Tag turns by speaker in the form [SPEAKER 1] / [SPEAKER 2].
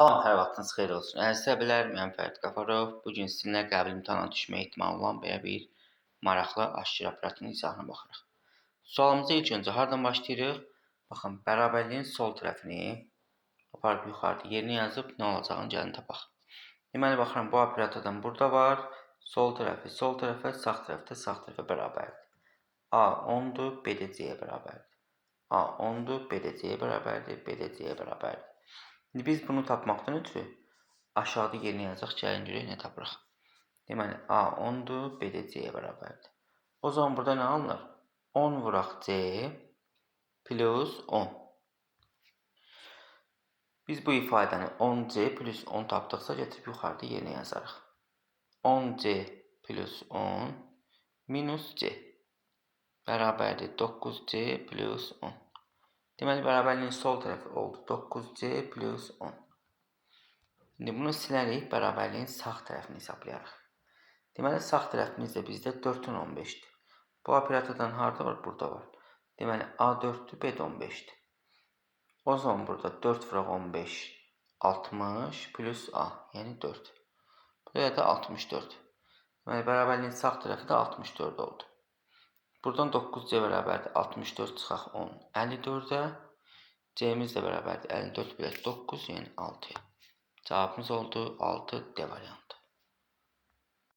[SPEAKER 1] Salam, hər vaxtınız xeyir olsun. Əziz təbələr, mən Fərid Qafarov. Bu gün sizinlə qəbul imtahanına düşmə ehtimalı olan belə bir maraqlı aşkar operantın izahına baxırıq. Sualımıza ilk öncə hardan başlayırıq? Baxın, bərabərliyin sol tərəfini aparıb yuxarıda yerinə yazıb nə olacağını gəlin tapaq. Deməli, baxıram, bu operatordan burada var. Sol tərəfə, sağ tərəfə bərabərdir. A 10-dur, B də C-yə bərabərdir. A 10-dur, B də C-yə bərabərdir, B də C-yə bərabərdir. İndi biz bunu tapmaqdan ötürü aşağıda yerinə yazacaq, gəlin görək nə tapırıq. Deməli, A 10-dur, B də C-yə bərabərdir. O zaman burada nə alınır? 10 vuraq C plus 10. Biz bu ifadəni 10C plus 10 tapdıqsa gətirib yuxarıda yerinə yazarıq. 10C plus 10 minus C bərabərdir 9C plus 10. Deməli, bərabərliyin sol tərəfi oldu 9C plus 10. İndi bunu silərək bərabərliyin sağ tərəfini hesablayarıq. Deməli, sağ tərəfimiz də bizdə 4-15'dir. Bu operatordan harada var? Burada var. Deməli, A 4'dür, B də 15'dir. O zaman burada 4 vuraq 15, 60 plus A, yəni 4. Buraya da 64. Deməli, bərabərliyin sağ tərəfi də 64 oldu. Buradan 9C bərabərdir 64 çıxaq 10, 54'ə. C'miz də bərabərdir 54 bölək 9, yəni 6'ya. Cavabımız oldu 6 D variantı.